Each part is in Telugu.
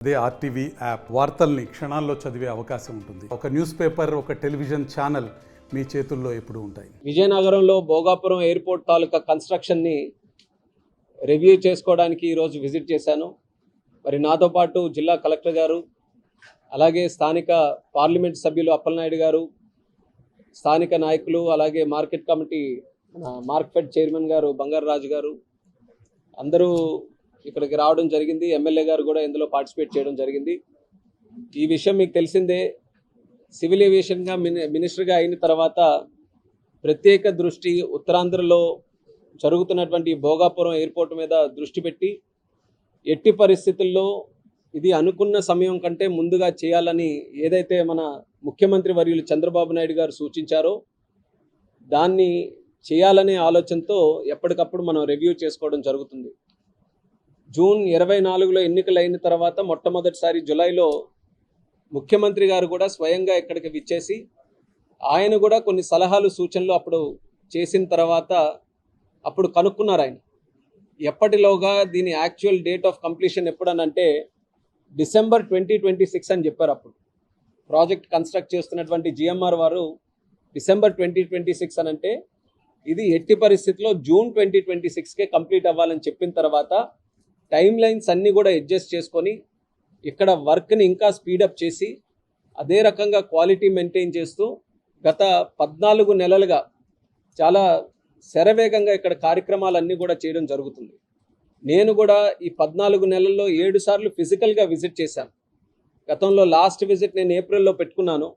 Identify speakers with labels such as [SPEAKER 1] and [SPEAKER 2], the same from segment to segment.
[SPEAKER 1] అదే ఆర్టీవీ యాప్ వార్తల్ని క్షణాల్లో చదివే అవకాశం ఉంటుంది. ఒక న్యూస్ పేపర్, ఒక టెలివిజన్ ఛానల్ మీ చేతుల్లో ఎప్పుడూ ఉంటాయి.
[SPEAKER 2] విజయనగరంలో భోగాపురం ఎయిర్పోర్ట్ తాలూకా కన్స్ట్రక్షన్ని రివ్యూ చేసుకోవడానికి ఈరోజు విజిట్ చేశాను. మరి నాతో పాటు జిల్లా కలెక్టర్ గారు, అలాగే స్థానిక పార్లమెంట్ సభ్యులు అప్పలనాయుడు గారు, స్థానిక నాయకులు, అలాగే మార్కెట్ కమిటీ మార్కెట్ చైర్మన్ గారు బంగారరాజు గారు అందరూ ఇక్కడికి రావడం జరిగింది. ఎమ్మెల్యే గారు కూడా ఇందులో పార్టిసిపేట్ చేయడం జరిగింది. ఈ విషయం మీకు తెలిసిందే. సివిల్ ఏవియేషన్గా మినిస్టర్గా అయిన తర్వాత ప్రత్యేక దృష్టి ఉత్తరాంధ్రలో జరుగుతున్నటువంటి భోగాపురం ఎయిర్పోర్ట్ మీద దృష్టి పెట్టి ఎట్టి పరిస్థితుల్లో ఇది అనుకున్న సమయం కంటే ముందుగా చేయాలని ఏదైతే మన ముఖ్యమంత్రి వర్యులు చంద్రబాబు నాయుడు గారు సూచించారో దాన్ని చేయాలనే ఆలోచనతో ఎప్పటికప్పుడు మనం రివ్యూ చేసుకోవడం జరుగుతుంది. జూన్ 24లో ఎన్నికలు అయిన తర్వాత మొట్టమొదటిసారి జూలైలో ముఖ్యమంత్రి గారు కూడా స్వయంగా ఇక్కడికి విచ్చేసి ఆయన కూడా కొన్ని సలహాలు సూచనలు అప్పుడు చేసిన తర్వాత అప్పుడు కనుక్కున్నారు. ఆయన ఎప్పటిలోగా దీని యాక్చువల్ డేట్ ఆఫ్ కంప్లీషన్ ఎప్పుడనంటే డిసెంబర్ 2026 అని చెప్పారు. అప్పుడు ప్రాజెక్ట్ కన్స్ట్రక్ట్ చేస్తున్నటువంటి జిఎంఆర్ వారు డిసెంబర్ 2026 అని అంటే ఇది ఎట్టి పరిస్థితిలో జూన్ 2026కే కంప్లీట్ అవ్వాలని చెప్పిన తర్వాత టైం లైన్స్ అన్నీ కూడా అడ్జస్ట్ చేసుకొని ఇక్కడ వర్క్ని ఇంకా స్పీడప్ చేసి అదే రకంగా క్వాలిటీ మెయింటైన్ చేస్తూ గత 14 నెలలుగా చాలా శరవేగంగా ఇక్కడ కార్యక్రమాలన్నీ కూడా చేయడం జరుగుతుంది. నేను కూడా ఈ 14 నెలల్లో 7 సార్లు ఫిజికల్గా విజిట్ చేశాను. గతంలో లాస్ట్ విజిట్ నేను ఏప్రిల్లో పెట్టుకున్నాను.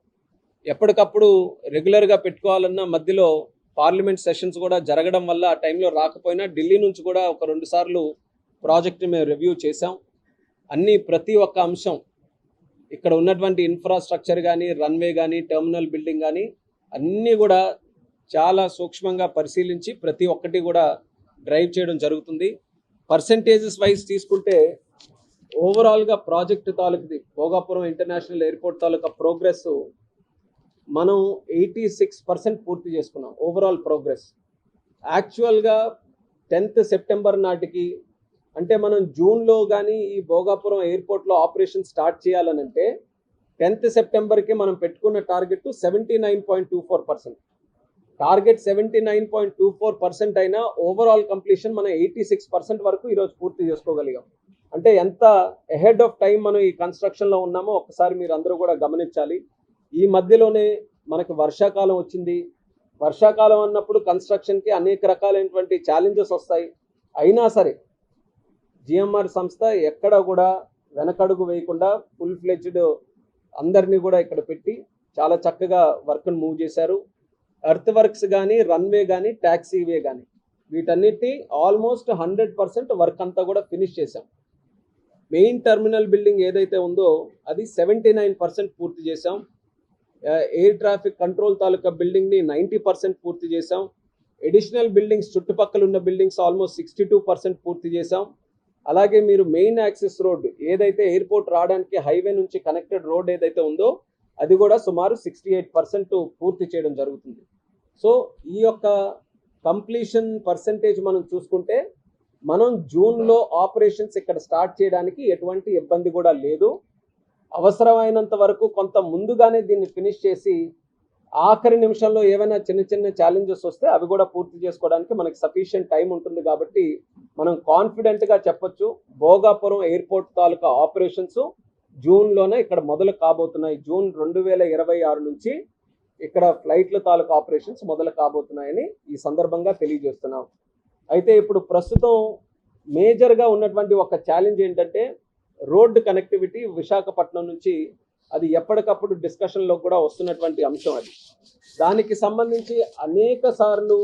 [SPEAKER 2] ఎప్పటికప్పుడు రెగ్యులర్గా పెట్టుకోవాలన్న మధ్యలో పార్లమెంట్ సెషన్స్ కూడా జరగడం వల్ల ఆ టైంలో రాకపోయినా ఢిల్లీ నుంచి కూడా ఒక 2 సార్లు ప్రాజెక్ట్ని మేము రివ్యూ చేసాం. ప్రతి ఒక్క అంశం ఇక్కడ ఉన్నటువంటి ఇన్ఫ్రాస్ట్రక్చర్ కానీ, రన్వే కానీ, టెర్మినల్ బిల్డింగ్ కానీ అన్నీ కూడా చాలా సూక్ష్మంగా పరిశీలించి ప్రతి ఒక్కటి కూడా డ్రైవ్ చేయడం జరుగుతుంది. పర్సంటేజెస్ వైజ్ తీసుకుంటే ఓవరాల్గా ప్రాజెక్టు తాలూకుది భోగాపురం ఇంటర్నేషనల్ ఎయిర్పోర్ట్ తాలూకా ప్రోగ్రెస్ మనం 86% పూర్తి చేసుకున్నాం. ఓవరాల్ ప్రోగ్రెస్ యాక్చువల్గా 10th సెప్టెంబర్ నాటికి అంటే మనం జూన్లో కానీ ఈ భోగాపురం ఎయిర్పోర్ట్లో ఆపరేషన్ స్టార్ట్ చేయాలనంటే 10th సెప్టెంబర్కి మనం పెట్టుకున్న టార్గెట్ 79.24%. టార్గెట్ 79.24% అయినా ఓవరాల్ కంప్లీషన్ మనం 86% వరకు ఈరోజు పూర్తి చేసుకోగలిగాం. అంటే ఎంత అహెడ్ ఆఫ్ టైం మనం ఈ కన్స్ట్రక్షన్లో ఉన్నామో ఒకసారి మీరు అందరూ కూడా గమనించాలి. ఈ మధ్యలోనే మనకు వర్షాకాలం వచ్చింది. వర్షాకాలం అన్నప్పుడు కన్స్ట్రక్షన్కి అనేక రకాలైనటువంటి ఛాలెంజెస్ వస్తాయి. అయినా సరే జిఎంఆర్ సంస్థ ఎక్కడ కూడా వెనకడుగు వేయకుండా ఫుల్ ఫ్లెడ్జ్డ్ అందరినీ కూడా ఇక్కడ పెట్టి చాలా చక్కగా వర్క్ను మూవ్ చేశారు. ఎర్త్ వర్క్స్ కానీ, రన్వే కానీ, ట్యాక్సీవే కానీ వీటన్నిటి ఆల్మోస్ట్ 100% వర్క్ అంతా కూడా ఫినిష్ చేశాం. మెయిన్ టెర్మినల్ బిల్డింగ్ ఏదైతే ఉందో అది 79% పూర్తి చేశాం. ఎయిర్ ట్రాఫిక్ కంట్రోల్ తాలూకా బిల్డింగ్ని 90% పూర్తి చేశాం. ఎడిషనల్ బిల్డింగ్స్ చుట్టుపక్కల ఉన్న బిల్డింగ్స్ ఆల్మోస్ట్ 62% పూర్తి చేశాం. అలాగే మీరు మెయిన్ యాక్సెస్ రోడ్ ఏదైతే ఎయిర్పోర్ట్ రావడానికి హైవే నుంచి కనెక్టెడ్ రోడ్ ఏదైతే ఉందో అది కూడా సుమారు 68% పూర్తి చేయడం జరుగుతుంది. సో ఈ యొక్క కంప్లీషన్ పర్సంటేజ్ మనం చూసుకుంటే మనం జూన్లో ఆపరేషన్స్ ఇక్కడ స్టార్ట్ చేయడానికి ఎటువంటి ఇబ్బంది కూడా లేదు. అవసరమైనంత వరకు కొంత ముందుగానే దీన్ని ఫినిష్ చేసి ఆఖరి నిమిషంలో ఏమైనా చిన్న చిన్న ఛాలెంజెస్ వస్తే అవి కూడా పూర్తి చేసుకోవడానికి మనకి సఫిషియంట్ టైం ఉంటుంది. కాబట్టి మనం కాన్ఫిడెంట్గా చెప్పొచ్చు భోగాపురం ఎయిర్పోర్ట్ తాలూకా ఆపరేషన్స్ జూన్లోనే ఇక్కడ మొదలు కాబోతున్నాయి. జూన్ 2026 నుంచి ఇక్కడ ఫ్లైట్ల తాలూకా ఆపరేషన్స్ మొదలు కాబోతున్నాయని ఈ సందర్భంగా తెలియజేస్తున్నాం. అయితే ఇప్పుడు ప్రస్తుతం మేజర్గా ఉన్నటువంటి ఒక ఛాలెంజ్ ఏంటంటే రోడ్డు కనెక్టివిటీ విశాఖపట్నం నుంచి అది ఎప్పటికప్పుడు డిస్కషన్లో కూడా వస్తున్నటువంటి అంశం. అది దానికి సంబంధించి అనేక సార్లు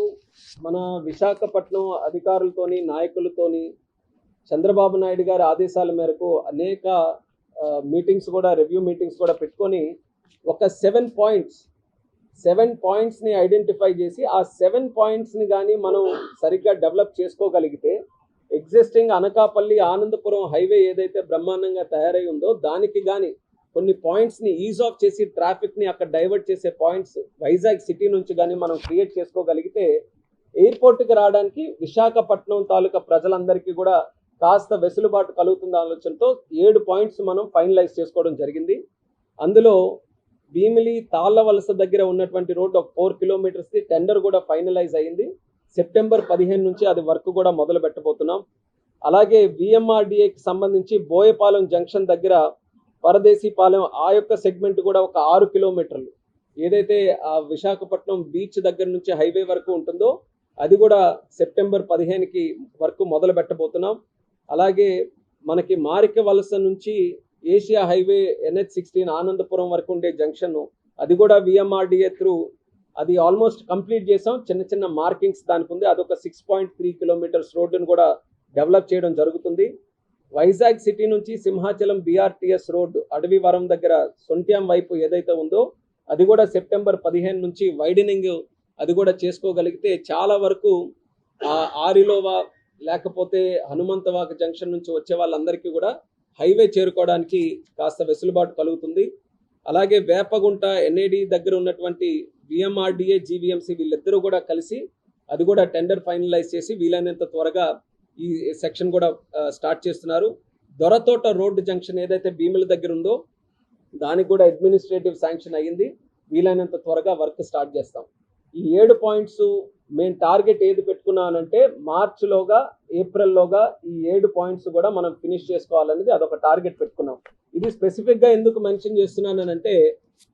[SPEAKER 2] మన విశాఖపట్నం అధికారులతోని, నాయకులతోని చంద్రబాబు నాయుడు గారి ఆదేశాల మేరకు అనేక మీటింగ్స్ కూడా, రివ్యూ మీటింగ్స్ కూడా పెట్టుకొని ఒక 7 పాయింట్స్ని ఐడెంటిఫై చేసి ఆ 7 పాయింట్స్ని కానీ మనం సరిగ్గా డెవలప్ చేసుకోగలిగితే ఎగ్జిస్టింగ్ అనకాపల్లి ఆనందపురం హైవే ఏదైతే బ్రహ్మాండంగా తయారై ఉందో దానికి కానీ కొన్ని పాయింట్స్ని ఈజ్ ఆఫ్ చేసి ట్రాఫిక్ని అక్కడ డైవర్ట్ చేసే పాయింట్స్ వైజాగ్ సిటీ నుంచి కానీ మనం క్రియేట్ చేసుకోగలిగితే ఎయిర్పోర్ట్కి రావడానికి విశాఖపట్నం తాలూకా ప్రజలందరికీ కూడా కాస్త వెసులుబాటు కలుగుతుంది ఆలోచనతో 7 పాయింట్స్ మనం ఫైనలైజ్ చేసుకోవడం జరిగింది. అందులో భీమిలి తాళ్ళవలస దగ్గర ఉన్నటువంటి రోడ్డు ఒక 4 కిలోమీటర్స్ది టెండర్ కూడా ఫైనలైజ్ అయ్యింది. సెప్టెంబర్ 15 నుంచి అది వర్క్ కూడా మొదలు పెట్టబోతున్నాం. అలాగే విఎంఆర్డిఏకి సంబంధించి బోయపాలెం జంక్షన్ దగ్గర పరదేశీపాలెం ఆ యొక్క సెగ్మెంట్ కూడా ఒక 6 కిలోమీటర్లు ఏదైతే ఆ విశాఖపట్నం బీచ్ దగ్గర నుంచి హైవే వరకు ఉంటుందో అది కూడా సెప్టెంబర్ 15కి వర్క్ మొదలు పెట్టబోతున్నాం. అలాగే మనకి మారిక వలస నుంచి ఏషియా హైవే NH16 ఆనందపురం వరకు ఉండే జంక్షన్ అది కూడా విఎంఆర్డిఏ త్రూ అది ఆల్మోస్ట్ కంప్లీట్ చేసాం. చిన్న చిన్న మార్కింగ్స్ దానికి ఉంది. అదొక 6.3 కిలోమీటర్స్ రోడ్డును కూడా డెవలప్ చేయడం జరుగుతుంది. వైజాగ్ సిటీ నుంచి సింహాచలం BRTS రోడ్డు అడవివరం దగ్గర సొంట్యాం వైపు ఏదైతే ఉందో అది కూడా సెప్టెంబర్ 15 నుంచి వైడనింగ్ అది కూడా చేసుకోగలిగితే చాలా వరకు ఆరిలోవా లేకపోతే హనుమంతవాక జంక్షన్ నుంచి వచ్చే వాళ్ళందరికీ కూడా హైవే చేరుకోవడానికి కాస్త వెసులుబాటు కలుగుతుంది. అలాగే వేపగుంట NAD దగ్గర ఉన్నటువంటి విఎంఆర్డిఏ GVMC వీళ్ళిద్దరూ కూడా కలిసి అది కూడా టెండర్ ఫైనలైజ్ చేసి వీలైనంత త్వరగా ఈ సెక్షన్ కూడా స్టార్ట్ చేస్తున్నారు. దొరతోట రోడ్డు జంక్షన్ ఏదైతే భీముల దగ్గర ఉందో దానికి కూడా అడ్మినిస్ట్రేటివ్ శాంక్షన్ అయ్యింది. వీలైనంత త్వరగా వర్క్ స్టార్ట్ చేస్తాం. ఈ 7 పాయింట్స్ మేము టార్గెట్ ఏది పెట్టుకున్నానంటే మార్చిలోగా ఏప్రిల్లోగా ఈ 7 పాయింట్స్ కూడా మనం ఫినిష్ చేసుకోవాలనేది అదొక టార్గెట్ పెట్టుకున్నాం. ఇది స్పెసిఫిక్గా ఎందుకు మెన్షన్ చేస్తున్నానంటే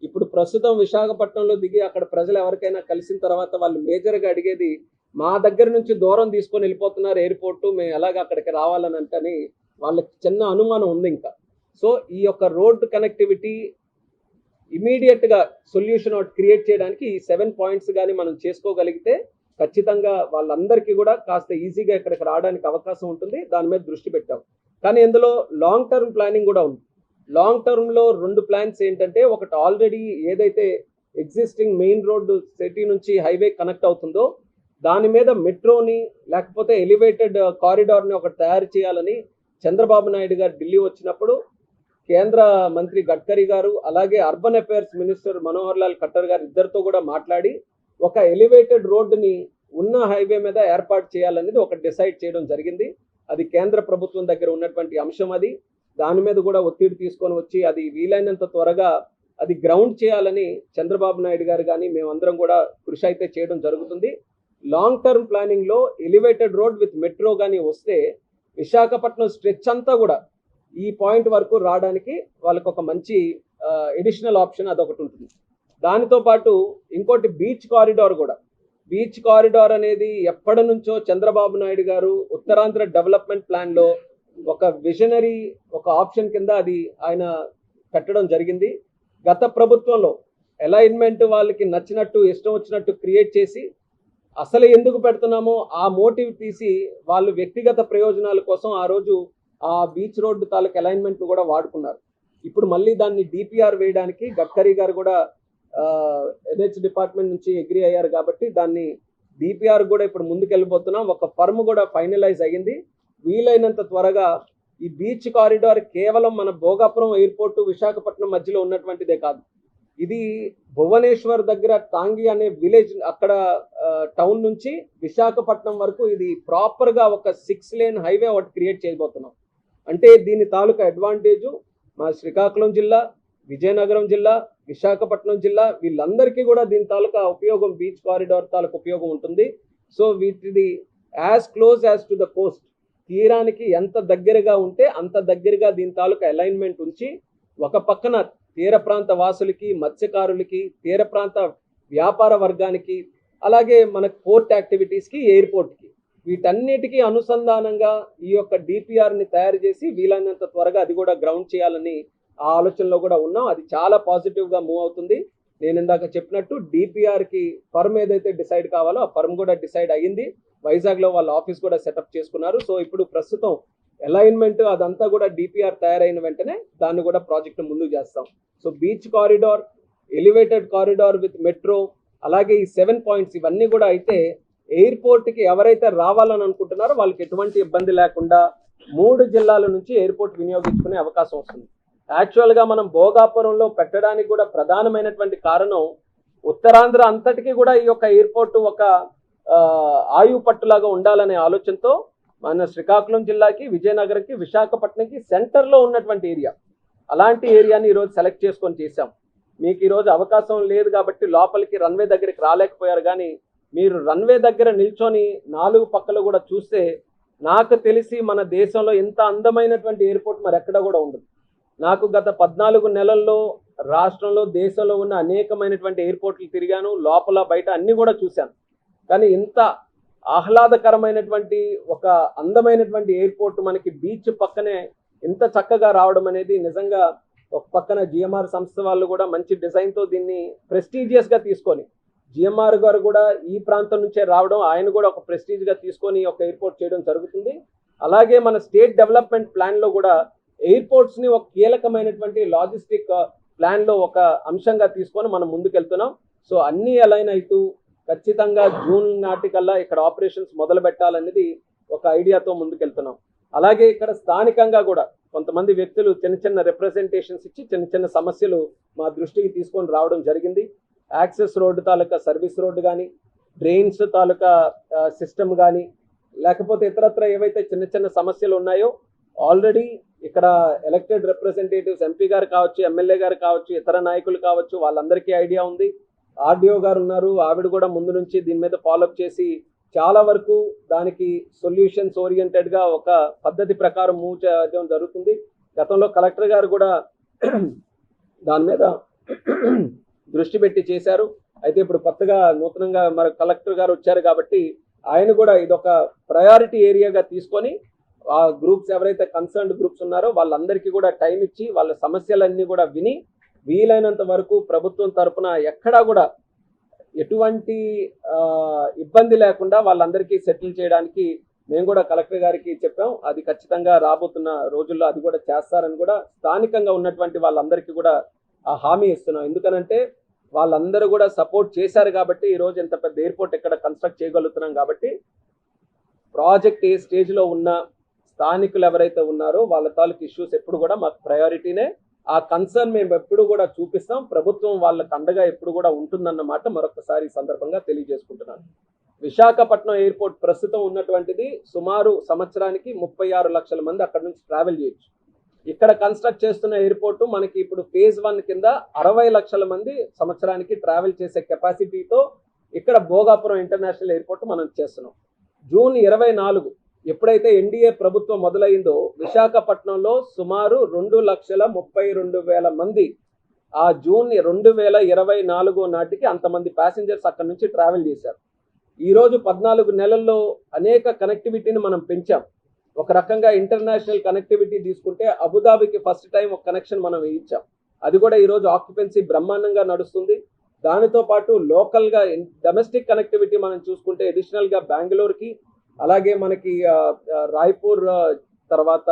[SPEAKER 2] ఇప్పుడు ప్రస్తుతం విశాఖపట్నంలో దిగి అక్కడ ప్రజలు ఎవరికైనా కలిసిన తర్వాత వాళ్ళు మేజర్గా అడిగేది మా దగ్గర నుంచి దూరం తీసుకొని వెళ్ళిపోతున్నారు ఎయిర్పోర్టు, మేము ఎలాగ అక్కడికి రావాలని అంటని వాళ్ళకి చిన్న అనుమానం ఉంది. ఇంకా సో ఈ యొక్క రోడ్ కనెక్టివిటీ ఇమీడియట్గా సొల్యూషన్ ఒకటి క్రియేట్ చేయడానికి ఈ 7 పాయింట్స్ కానీ మనం చేసుకోగలిగితే ఖచ్చితంగా వాళ్ళందరికీ కూడా కాస్త ఈజీగా ఇక్కడికి రావడానికి అవకాశం ఉంటుంది. దాని మీద దృష్టి పెట్టాం. కానీ ఇందులో లాంగ్ టర్మ్ ప్లానింగ్ కూడా ఉంది. లాంగ్ టర్మ్లో 2 ప్లాన్స్ ఏంటంటే ఒకటి ఆల్రెడీ ఏదైతే ఎగ్జిస్టింగ్ మెయిన్ రోడ్డు సిటీ నుంచి హైవే కనెక్ట్ అవుతుందో దాని మీద మెట్రోని లేకపోతే ఎలివేటెడ్ కారిడార్ని ఒకటి తయారు చేయాలని చంద్రబాబు నాయుడు గారు ఢిల్లీ వచ్చినప్పుడు కేంద్ర మంత్రి గడ్కరీ గారు అలాగే urban affairs minister Manohar Lal Khattar గారు ఇద్దరితో కూడా మాట్లాడి ఒక ఎలివేటెడ్ రోడ్డుని ఉన్న హైవే మీద ఏర్పాటు చేయాలనేది ఒకటి డిసైడ్ చేయడం జరిగింది. అది కేంద్ర ప్రభుత్వం దగ్గర ఉన్నటువంటి అంశం. అది దాని మీద కూడా ఒత్తిడి తీసుకొని వచ్చి అది వీలైనంత త్వరగా అది గ్రౌండ్ చేయాలని చంద్రబాబు నాయుడు గారు కానీ మేమందరం కూడా కృషి అయితే చేయడం జరుగుతుంది. లాంగ్ టర్మ్ ప్లానింగ్లో ఎలివేటెడ్ రోడ్ విత్ మెట్రో కానీ వస్తే విశాఖపట్నం స్ట్రెచ్ అంతా కూడా ఈ పాయింట్ వరకు రావడానికి వాళ్ళకు ఒక మంచి ఎడిషనల్ ఆప్షన్ అదొకటి ఉంటుంది. దానితో పాటు ఇంకోటి బీచ్ కారిడార్ కూడా. బీచ్ కారిడార్ అనేది ఎప్పటి నుంచో చంద్రబాబు నాయుడు గారు ఉత్తరాంధ్ర డెవలప్మెంట్ ప్లాన్లో ఒక విజనరీ ఒక ఆప్షన్ కింద అది ఆయన పెట్టడం జరిగింది. గత ప్రభుత్వంలో అలైన్మెంట్ వాళ్ళకి నచ్చినట్టు ఇష్టం వచ్చినట్టు క్రియేట్ చేసి అసలు ఎందుకు పెడుతున్నామో ఆ మోటివ్ తీసి వాళ్ళు వ్యక్తిగత ప్రయోజనాల కోసం ఆ రోజు ఆ బీచ్ రోడ్డు తాలూకు అలైన్మెంట్ కూడా వాడుకున్నారు. ఇప్పుడు మళ్ళీ దాన్ని DPR వేయడానికి గడ్కరీ గారు కూడా NH డిపార్ట్మెంట్ నుంచి అగ్రీ అయ్యారు కాబట్టి దాన్ని DPR కూడా ఇప్పుడు ముందుకెళ్ళిపోతున్నాం. ఒక ఫర్మ్ కూడా ఫైనలైజ్ అయ్యింది. వీలైనంత త్వరగా ఈ బీచ్ కారిడార్ కేవలం మన భోగాపురం ఎయిర్పోర్టు విశాఖపట్నం మధ్యలో ఉన్నటువంటిదే కాదు. ఇది భువనేశ్వర్ దగ్గర తాంగి అనే విలేజ్ అక్కడ టౌన్ నుంచి విశాఖపట్నం వరకు ఇది ప్రాపర్గా ఒక 6 లేన్ హైవే ఒకటి క్రియేట్ చేయబోతున్నాం. అంటే దీని తాలూకా అడ్వాంటేజు మా శ్రీకాకుళం జిల్లా, విజయనగరం జిల్లా, విశాఖపట్నం జిల్లా వీళ్ళందరికీ కూడా దీని తాలూకా ఉపయోగం బీచ్ కారిడార్ తాలూకా ఉపయోగం ఉంటుంది. సో వీటిది as close as to the coast, తీరానికి ఎంత దగ్గరగా ఉంటే అంత దగ్గరగా దీని తాలూకా అలైన్మెంట్ ఉంచి ఒక పక్కన తీర ప్రాంత వాసులకి, మత్స్యకారులకి, తీర ప్రాంత వ్యాపార వర్గానికి, అలాగే మన పోర్ట్ యాక్టివిటీస్కి, ఎయిర్పోర్ట్కి వీటన్నిటికీ అనుసంధానంగా ఈ యొక్క DPRని తయారు చేసి వీలైనంత త్వరగా అది కూడా గ్రౌండ్ చేయాలని ఆ ఆలోచనలో కూడా ఉన్నాం. అది చాలా పాజిటివ్గా మూవ్ అవుతుంది. నేను ఇందాక చెప్పినట్టు DPRకి ఫర్మ్ ఏదైతే డిసైడ్ కావాలో ఆ ఫర్మ్ కూడా డిసైడ్ అయ్యింది. వైజాగ్లో వాళ్ళ ఆఫీస్ కూడా సెటప్ చేసుకున్నారు. సో ఇప్పుడు ప్రస్తుతం అలైన్మెంట్ అదంతా కూడా DPR తయారైన వెంటనే దాన్ని కూడా ప్రాజెక్ట్ ముందుకు చేస్తాం. So beach corridor, elevated corridor with metro, అలాగే ఈ 7 పాయింట్స్ ఇవన్నీ కూడా అయితే ఎయిర్పోర్ట్కి ఎవరైతే రావాలని అనుకుంటున్నారో వాళ్ళకి ఎటువంటి ఇబ్బంది లేకుండా 3 జిల్లాల నుంచి ఎయిర్పోర్ట్ వినియోగించుకునే అవకాశం వస్తుంది. యాక్చువల్గా మనం భోగాపురంలో పెట్టడానికి కూడా ప్రధానమైనటువంటి కారణం ఉత్తరాంధ్ర అంతటికీ కూడా ఈ యొక్క ఎయిర్పోర్ట్ ఒక ఆయువు పట్టులాగా ఉండాలనే ఆలోచనతో మన శ్రీకాకుళం జిల్లాకి, విజయనగరంకి, విశాఖపట్నంకి సెంటర్లో ఉన్నటువంటి ఏరియా. అలాంటి ఏరియాని ఈరోజు సెలెక్ట్ చేసుకొని చేశాం. మీకు ఈరోజు అవకాశం లేదు కాబట్టి లోపలికి రన్వే దగ్గరికి రాలేకపోయారు, కానీ మీరు రన్వే దగ్గర నిల్చొని 4 పక్కలు కూడా చూస్తే నాకు తెలిసి మన దేశంలో ఇంత అందమైనటువంటి ఎయిర్పోర్ట్ మరి ఎక్కడ కూడా ఉండదు. నాకు గత 14 నెలల్లో రాష్ట్రంలో, దేశంలో ఉన్న అనేకమైనటువంటి ఎయిర్పోర్ట్లు తిరిగాను, లోపల బయట అన్ని కూడా చూశాను. కానీ ఇంత ఆహ్లాదకరమైనటువంటి ఒక అందమైనటువంటి ఎయిర్పోర్ట్ మనకి బీచ్ పక్కనే ఇంత చక్కగా రావడం అనేది నిజంగా, ఒక పక్కన జిఎంఆర్ సంస్థ వాళ్ళు కూడా మంచి డిజైన్తో దీన్ని ప్రెస్టీజియస్గా తీసుకొని, జిఎంఆర్ గారు కూడా ఈ ప్రాంతం నుంచే రావడం, ఆయన కూడా ఒక ప్రెస్టీజ్గా తీసుకొని ఒక ఎయిర్పోర్ట్ చేయడం జరుగుతుంది. అలాగే మన స్టేట్ డెవలప్మెంట్ ప్లాన్లో కూడా ఎయిర్పోర్ట్స్ని ఒక కీలకమైనటువంటి లాజిస్టిక్ ప్లాన్లో ఒక అంశంగా తీసుకొని మనం ముందుకెళ్తున్నాం. సో అన్నీ అలైన్ అవుతూ ఖచ్చితంగా జూన్ నాటికల్లా ఇక్కడ ఆపరేషన్స్ మొదలు పెట్టాలనేది ఒక ఐడియాతో ముందుకెళ్తున్నాం. అలాగే ఇక్కడ స్థానికంగా కూడా కొంతమంది వ్యక్తులు చిన్న చిన్న రిప్రజెంటేషన్స్ ఇచ్చి చిన్న చిన్న సమస్యలు మా దృష్టికి తీసుకొని రావడం జరిగింది. యాక్సెస్ రోడ్డు తాలూకా సర్వీస్ రోడ్డు కానీ, డ్రైన్స్ తాలూకా సిస్టమ్ కానీ, లేకపోతే ఇతరత్ర ఏవైతే చిన్న చిన్న సమస్యలు ఉన్నాయో ఆల్రెడీ ఇక్కడ ఎలక్టెడ్ రిప్రజెంటేటివ్స్, ఎంపీ గారు కావచ్చు, ఎమ్మెల్యే గారు కావచ్చు, ఇతర నాయకులు కావచ్చు, వాళ్ళందరికీ ఐడియా ఉంది. ఆర్డీఓ గారు ఉన్నారు, ఆవిడ కూడా ముందు నుంచి దీని మీద ఫాలోఅప్ చేసి చాలా వరకు దానికి సొల్యూషన్స్ ఓరియంటెడ్గా ఒక పద్ధతి ప్రకారం మూవ్ చేయడం జరుగుతుంది. గతంలో కలెక్టర్ గారు కూడా దాని మీద దృష్టి పెట్టి చేశారు. అయితే ఇప్పుడు కొత్తగా నూతనంగా మరి కలెక్టర్ గారు వచ్చారు కాబట్టి ఆయన కూడా ఇదొక ప్రయారిటీ ఏరియాగా తీసుకొని ఆ గ్రూప్స్, ఎవరైతే కన్సర్న్డ్ గ్రూప్స్ ఉన్నారో వాళ్ళందరికీ కూడా టైం ఇచ్చి వాళ్ళ సమస్యలన్నీ కూడా విని వీలైనంత వరకు ప్రభుత్వం తరఫున ఎక్కడా కూడా ఎటువంటి ఇబ్బంది లేకుండా వాళ్ళందరికీ సెటిల్ చేయడానికి మేము కూడా కలెక్టర్ గారికి చెప్పాం. అది ఖచ్చితంగా రాబోతున్న రోజుల్లో అది కూడా చేస్తారని కూడా స్థానికంగా ఉన్నటువంటి వాళ్ళందరికీ కూడా ఆ హామీ ఇస్తున్నాం. ఎందుకనంటే వాళ్ళందరూ కూడా సపోర్ట్ చేశారు కాబట్టి ఈరోజు ఇంత పెద్ద ఎయిర్పోర్ట్ ఇక్కడ కన్స్ట్రక్ట్ చేయగలుగుతున్నాం. కాబట్టి ప్రాజెక్ట్ ఏ స్టేజ్లో ఉన్న స్థానికులు ఎవరైతే ఉన్నారో వాళ్ళ తాలూకు ఇష్యూస్ ఎప్పుడు కూడా మాకు ప్రయారిటీనే. ఆ కన్సర్న్ మేము ఎప్పుడు కూడా చూపిస్తాం. ప్రభుత్వం వాళ్ళకు అండగా ఎప్పుడు కూడా ఉంటుందన్నమాట మరొకసారి ఈ సందర్భంగా తెలియజేసుకుంటున్నాను. విశాఖపట్నం ఎయిర్పోర్ట్ ప్రస్తుతం ఉన్నటువంటిది సుమారు సంవత్సరానికి 36 లక్షల మంది అక్కడ నుంచి ట్రావెల్ చేయొచ్చు. ఇక్కడ కన్స్ట్రక్ట్ చేస్తున్న ఎయిర్పోర్టు మనకి ఇప్పుడు ఫేజ్ 1 కింద 60 లక్షల మంది సంవత్సరానికి ట్రావెల్ చేసే కెపాసిటీతో ఇక్కడ భోగాపురం ఇంటర్నేషనల్ ఎయిర్పోర్ట్ మనం చేస్తున్నాం. జూన్ 24 ఎప్పుడైతే ఎన్డీఏ ప్రభుత్వం మొదలైందో విశాఖపట్నంలో సుమారు 2,32,000 మంది ఆ జూన్ 2024 నాటికి అంతమంది ప్యాసింజర్స్ అక్కడ నుంచి ట్రావెల్ చేశారు. ఈరోజు 14 నెలల్లో అనేక కనెక్టివిటీని మనం పెంచాం. ఒక రకంగా ఇంటర్నేషనల్ కనెక్టివిటీ తీసుకుంటే అబుదాబికి ఫస్ట్ టైం ఒక కనెక్షన్ మనం ఇచ్చాం. అది కూడా ఈరోజు ఆక్యుపెన్సీ బ్రహ్మాండంగా నడుస్తుంది. దానితో పాటు లోకల్గా డొమెస్టిక్ కనెక్టివిటీ మనం చూసుకుంటే అడిషనల్గా బెంగళూరుకి, అలాగే మనకి రాయ్పూర్, తర్వాత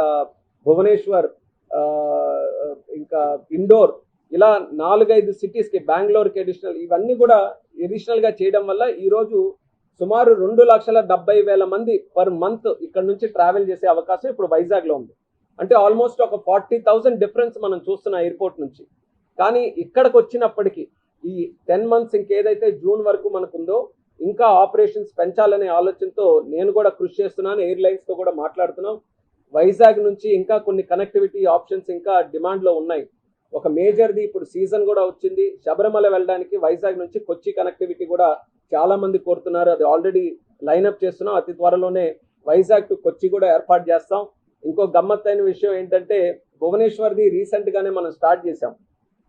[SPEAKER 2] భువనేశ్వర్, ఇంకా ఇండోర్, ఇలా 4-5 సిటీస్కి, బెంగళూరుకి అడిషనల్, ఇవన్నీ కూడా అడిషనల్గా చేయడం వల్ల ఈరోజు సుమారు 2,70,000 మంది పర్ మంత్ ఇక్కడ నుంచి ట్రావెల్ చేసే అవకాశం ఇప్పుడు వైజాగ్లో ఉంది. అంటే ఆల్మోస్ట్ ఒక 40,000 డిఫరెన్స్ మనం చూస్తున్న ఎయిర్పోర్ట్ నుంచి. కానీ ఇక్కడికి వచ్చినప్పటికీ ఈ 10 మంత్స్ ఇంకేదైతే జూన్ వరకు మనకుందో ఇంకా ఆపరేషన్స్ పెంచాలనే ఆలోచనతో నేను కూడా కృషి చేస్తున్నాను. ఎయిర్లైన్స్తో కూడా మాట్లాడుతున్నాం. వైజాగ్ నుంచి ఇంకా కొన్ని కనెక్టివిటీ ఆప్షన్స్ ఇంకా డిమాండ్లో ఉన్నాయి. ఒక మేజర్ది ఇప్పుడు సీజన్ కూడా వచ్చింది. శబరిమల వెళ్ళడానికి వైజాగ్ నుంచి కొచ్చి కనెక్టివిటీ కూడా చాలా మంది కోరుతున్నారు. అది ఆల్రెడీ లైనప్ చేస్తున్నాం. అతి త్వరలోనే వైజాగ్ టు కొచ్చి కూడా ఏర్పాటు చేస్తాం. ఇంకో గమ్మత్తైన విషయం ఏంటంటే భువనేశ్వర్ది రీసెంట్గానే మనం స్టార్ట్ చేసాం.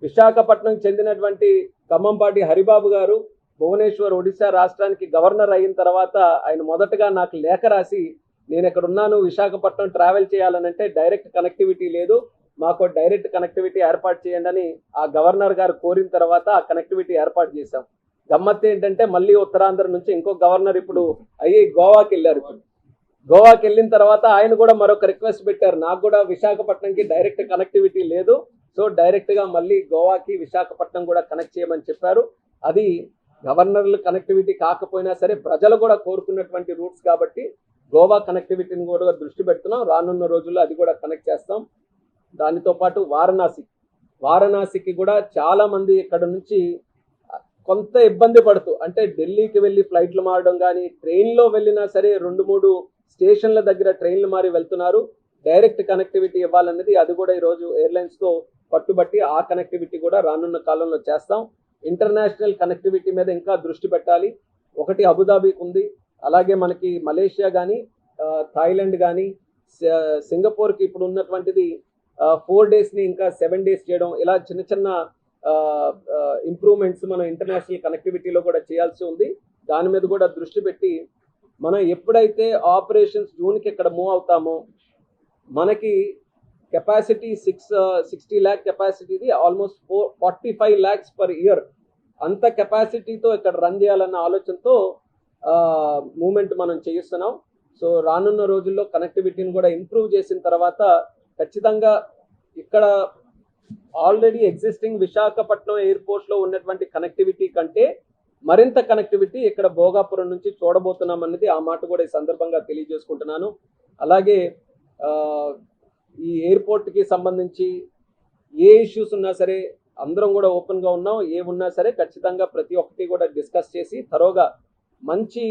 [SPEAKER 2] విశాఖపట్నం చెందినటువంటి ఖమ్మంపాటి హరిబాబు గారు భువనేశ్వర్, ఒడిశా రాష్ట్రానికి గవర్నర్ అయిన తర్వాత ఆయన మొదటగా నాకు లేఖ రాసి, నేను ఇక్కడ ఉన్నాను, విశాఖపట్నం ట్రావెల్ చేయాలనంటే డైరెక్ట్ కనెక్టివిటీ లేదు, మాకు డైరెక్ట్ కనెక్టివిటీ ఏర్పాటు చేయండి అని ఆ గవర్నర్ గారు కోరిన తర్వాత ఆ కనెక్టివిటీ ఏర్పాటు చేశాం. గమ్మత్తు ఏంటంటే మళ్ళీ ఉత్తరాంధ్ర నుంచి ఇంకో గవర్నర్ ఇప్పుడు గోవాకి వెళ్ళారు. గోవాకి వెళ్ళిన తర్వాత ఆయన కూడా మరొక రిక్వెస్ట్ పెట్టారు, నాకు కూడా విశాఖపట్నంకి డైరెక్ట్ కనెక్టివిటీ లేదు, సో డైరెక్ట్గా మళ్ళీ గోవాకి విశాఖపట్నం కూడా కనెక్ట్ చేయమని చెప్పారు. అది గవర్నర్లు కనెక్టివిటీ కాకపోయినా సరే ప్రజలు కూడా కోరుకున్నటువంటి రూట్స్ కాబట్టి గోవా కనెక్టివిటీని కూడా దృష్టి పెడుతున్నాం. రానున్న రోజుల్లో అది కూడా కనెక్ట్ చేస్తాం. దానితో పాటు వారణాసికి కూడా చాలా మంది ఇక్కడ నుంచి కొంత ఇబ్బంది పడుతూ, అంటే ఢిల్లీకి వెళ్ళి ఫ్లైట్లు మారడం కానీ, ట్రైన్లో వెళ్ళినా సరే 2-3 స్టేషన్ల దగ్గర ట్రైన్లు మారి వెళ్తున్నారు. డైరెక్ట్ కనెక్టివిటీ ఇవ్వాలన్నది అది కూడా ఈరోజు ఎయిర్లైన్స్తో పట్టుబట్టి ఆ కనెక్టివిటీ కూడా రానున్న కాలంలో చేస్తాం. ఇంటర్నేషనల్ కనెక్టివిటీ మీద ఇంకా దృష్టి పెట్టాలి. ఒకటి అబుదాబీకి ఉంది, అలాగే మనకి మలేషియా కానీ, థాయిలాండ్ కానీ, సింగపూర్కి ఇప్పుడు ఉన్నటువంటిది 4 daysని ఇంకా 7 days చేయడం, ఇలా చిన్న చిన్న ఇంప్రూవ్మెంట్స్ మనం ఇంటర్నేషనల్ కనెక్టివిటీలో కూడా చేయాల్సి ఉంది. దాని మీద కూడా దృష్టి పెట్టి మనం ఎప్పుడైతే ఆపరేషన్స్ జూన్కి ఇక్కడ మూవ్ అవుతామో మనకి కెపాసిటీ 60 lakh కెపాసిటీది ఆల్మోస్ట్ 45 lakhs per year అంత కెపాసిటీతో ఇక్కడ రన్ చేయాలన్న ఆలోచనతో మూమెంట్ మనం చేయిస్తున్నాం. సో రానున్న రోజుల్లో కనెక్టివిటీని కూడా ఇంప్రూవ్ చేసిన తర్వాత ఖచ్చితంగా ఇక్కడ ఆల్రెడీ ఎగ్జిస్టింగ్ విశాఖపట్నం ఎయిర్పోర్ట్లో ఉన్నటువంటి కనెక్టివిటీ కంటే మరింత కనెక్టివిటీ ఇక్కడ భోగాపురం నుంచి చూడబోతున్నాం అన్నది ఆ మాట కూడా ఈ సందర్భంగా తెలియజేసుకుంటున్నాను. అలాగే ఈ ఎయిర్పోర్ట్కి సంబంధించి ఏ ఇష్యూస్ ఉన్నా సరే అందరం కూడా ఓపెన్గా ఉన్నాం. ఏ ఉన్నా సరే ఖచ్చితంగా ప్రతి ఒక్కటి కూడా డిస్కస్ చేసి తరోగా మంచి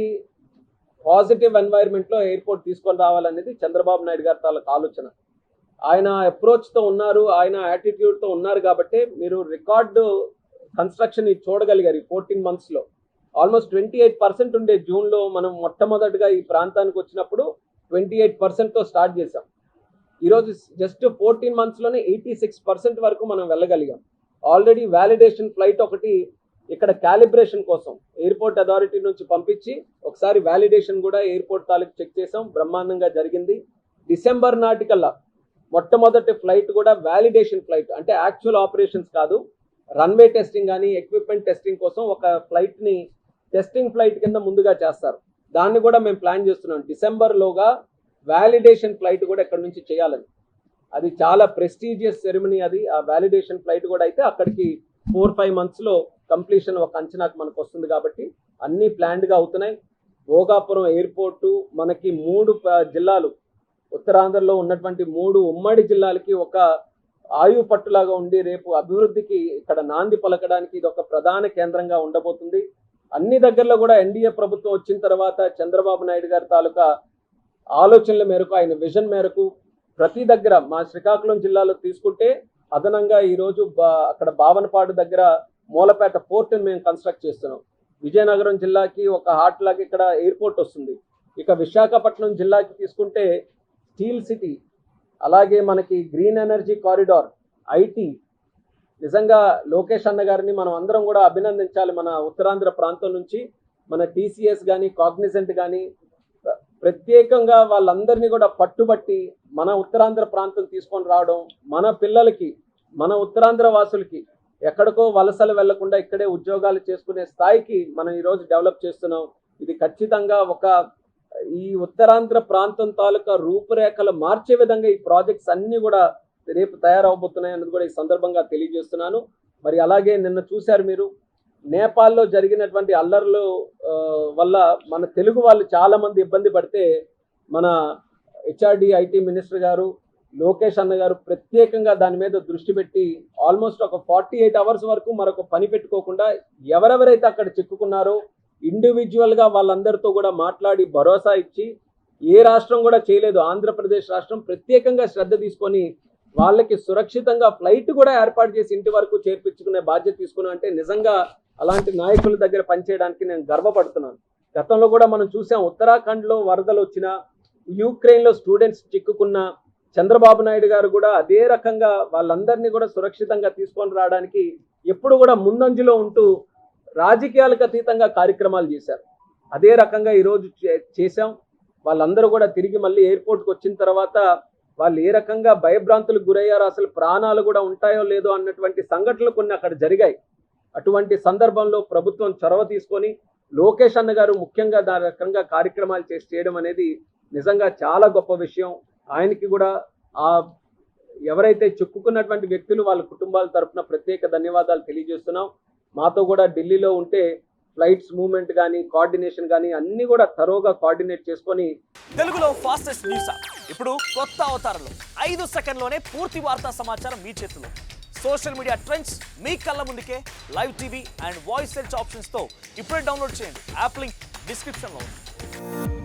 [SPEAKER 2] పాజిటివ్ ఎన్వైర్న్మెంట్లో ఎయిర్పోర్ట్ తీసుకొని రావాలనేది చంద్రబాబు నాయుడు గారి తాలూకు ఆలోచన. ఆయన అప్రోచ్తో ఉన్నారు, ఆయన యాటిట్యూడ్తో ఉన్నారు కాబట్టి మీరు రికార్డు కన్స్ట్రక్షన్ చూడగలిగారు. ఈ 14 monthsలో ఆల్మోస్ట్ 28% ఉండే జూన్లో మనం మొట్టమొదటిగా ఈ ప్రాంతానికి వచ్చినప్పుడు 28%తో స్టార్ట్ చేసాం. ఈరోజు జస్ట్ 14 monthsలోనే 86% వరకు మనం వెళ్ళగలిగాం. ఆల్రెడీ వ్యాలిడేషన్ ఫ్లైట్ ఒకటి ఇక్కడ క్యాలిబ్రేషన్ కోసం ఎయిర్పోర్ట్ అథారిటీ నుంచి పంపించి ఒకసారి వ్యాలిడేషన్ కూడా ఎయిర్పోర్ట్ తాలూకు చెక్ చేసాం, బ్రహ్మాండంగా జరిగింది. డిసెంబర్ నాటికల్లా మొట్టమొదటి ఫ్లైట్ కూడా వ్యాలిడేషన్ ఫ్లైట్, అంటే యాక్చువల్ ఆపరేషన్స్ కాదు, రన్వే టెస్టింగ్ కానీ ఎక్విప్మెంట్ టెస్టింగ్ కోసం ఒక ఫ్లైట్ని టెస్టింగ్ ఫ్లైట్ కింద ముందుగా చేస్తారు. దాన్ని కూడా మేము ప్లాన్ చేస్తున్నాం. డిసెంబర్లోగా వ్యాలిడేషన్ ఫ్లైట్ కూడా ఇక్కడ నుంచి చేయాలని. అది చాలా ప్రెస్టీజియస్ సెరమనీ అది. ఆ వ్యాలిడేషన్ ఫ్లైట్ కూడా అయితే అక్కడికి 4-5 monthsలో కంప్లీషన్ ఒక అంచనాకు మనకు వస్తుంది కాబట్టి అన్నీ ప్లాన్డ్గా అవుతున్నాయి. భోగాపురం ఎయిర్పోర్టు మనకి 3 జిల్లాలు, ఉత్తరాంధ్రలో ఉన్నటువంటి 3 ఉమ్మడి జిల్లాలకి ఒక ఆయువు పట్టులాగా ఉండి రేపు అభివృద్ధికి ఇక్కడ నాంది పలకడానికి ఇది ఒక ప్రధాన కేంద్రంగా ఉండబోతుంది. అన్ని దగ్గరలో కూడా ఎన్డీఏ ప్రభుత్వం వచ్చిన తర్వాత చంద్రబాబు నాయుడు గారి తాలూకా ఆలోచనల మేరకు, ఆయన విజన్ మేరకు ప్రతి దగ్గర, మా శ్రీకాకుళం జిల్లాలో తీసుకుంటే అదనంగా ఈరోజు అక్కడ బావనపాడు దగ్గర మూలపేట పోర్టుని మేము కన్స్ట్రక్ట్ చేస్తున్నాం. విజయనగరం జిల్లాకి ఒక హార్ట్ లాగా ఇక్కడ ఎయిర్పోర్ట్ వస్తుంది. ఇక విశాఖపట్నం జిల్లాకి తీసుకుంటే స్టీల్ సిటీ, అలాగే మనకి గ్రీన్ ఎనర్జీ కారిడార్, ఐటీ. నిజంగా లోకేష్ అన్న గారిని మనం అందరం కూడా అభినందించాలి. మన ఉత్తరాంధ్ర ప్రాంతం నుంచి మన టీసీఎస్ కానీ కాగ్నిజెంట్ కానీ ప్రత్యేకంగా వాళ్ళందరినీ కూడా పట్టుబట్టి మన ఉత్తరాంధ్ర ప్రాంతం తీసుకొని రావడం, మన పిల్లలకి, మన ఉత్తరాంధ్ర వాసులకి ఎక్కడికో వలసలు వెళ్లకుండా ఇక్కడే ఉద్యోగాలు చేసుకునే స్థాయికి మనం ఈరోజు డెవలప్ చేస్తున్నాం. ఇది ఖచ్చితంగా ఈ ఉత్తరాంధ్ర ప్రాంతం తాలూకా రూపురేఖలు మార్చే విధంగా ఈ ప్రాజెక్ట్స్ అన్నీ కూడా రేపు తయారవబోతున్నాయి అన్నది కూడా ఈ సందర్భంగా తెలియజేస్తున్నాను. మరి అలాగే నిన్న చూశారు మీరు, నేపాల్లో జరిగినటువంటి అల్లర్లు వల్ల మన తెలుగు వాళ్ళు చాలామంది ఇబ్బంది పడితే మన హెచ్ఆర్డి ఐటీ మినిస్టర్ గారు లోకేష్ అన్న గారు ప్రత్యేకంగా దాని మీద దృష్టి పెట్టి ఆల్మోస్ట్ ఒక 48 hours వరకు మరొక పని పెట్టుకోకుండా ఎవరెవరైతే అక్కడ చిక్కుకున్నారో ఇండివిజువల్గా వాళ్ళందరితో కూడా మాట్లాడి భరోసా ఇచ్చి, ఏ రాష్ట్రం కూడా చేయలేదు, ఆంధ్రప్రదేశ్ రాష్ట్రం ప్రత్యేకంగా శ్రద్ధ తీసుకొని వాళ్ళకి సురక్షితంగా ఫ్లైట్ కూడా ఏర్పాటు చేసి ఇంటి వరకు చేర్పించుకునే బాధ్యత తీసుకున్నాం. అంటే నిజంగా అలాంటి నాయకుల దగ్గర పనిచేయడానికి నేను గర్వపడుతున్నాను. గతంలో కూడా మనం చూసాం, ఉత్తరాఖండ్లో వరదలు వచ్చినా, యుక్రెయిన్లో స్టూడెంట్స్ చిక్కుకున్న చంద్రబాబు నాయుడు గారు కూడా అదే రకంగా వాళ్ళందరినీ కూడా సురక్షితంగా తీసుకొని రావడానికి ఎప్పుడు కూడా ముందంజలో ఉంటూ రాజకీయాలకు అతీతంగా కార్యక్రమాలు చేశారు. అదే రకంగా ఈరోజు చేశాం. వాళ్ళందరూ కూడా తిరిగి మళ్ళీ ఎయిర్పోర్ట్కి వచ్చిన తర్వాత వాళ్ళు ఏ రకంగా భయభ్రాంతులకు గురయ్యారో, అసలు ప్రాణాలు కూడా ఉంటాయో లేదో అన్నటువంటి సంఘటనలు కొన్ని అక్కడ జరిగాయి. అటువంటి సందర్భంలో ప్రభుత్వం చొరవ తీసుకొని లోకేష్ అన్న గారు ముఖ్యంగా దాని రకంగా కార్యక్రమాలు చేయడం అనేది నిజంగా చాలా గొప్ప విషయం. ఆయనకి కూడా ఎవరైతే చిక్కుకున్నటువంటి వ్యక్తులు వాళ్ళ కుటుంబాల తరఫున ప్రత్యేక ధన్యవాదాలు తెలియజేస్తున్నాం. మాతో కూడా ఢిల్లీలో ఉంటే ఫ్లైట్స్ మూవ్మెంట్ కానీ కోఆర్డినేషన్ కానీ అన్ని కూడా తరోగా కోఆర్డినేట్ చేసుకొని
[SPEAKER 3] తెలుగులో ఫాస్టెస్ట్ న్యూస్ ఇప్పుడు కొత్త అవతారంలో 5 సెకండ్లోనే పూర్తి వార్తా సమాచారం మీ చేతిలో. సోషల్ మీడియా ట్రెండ్స్ మీ కళ్ళ ముందుకే live TV and voice search ఆప్షన్స్తో ఇప్పుడే డౌన్లోడ్ చేయండి. యాప్ లింక్ డిస్క్రిప్షన్లో ఉంది.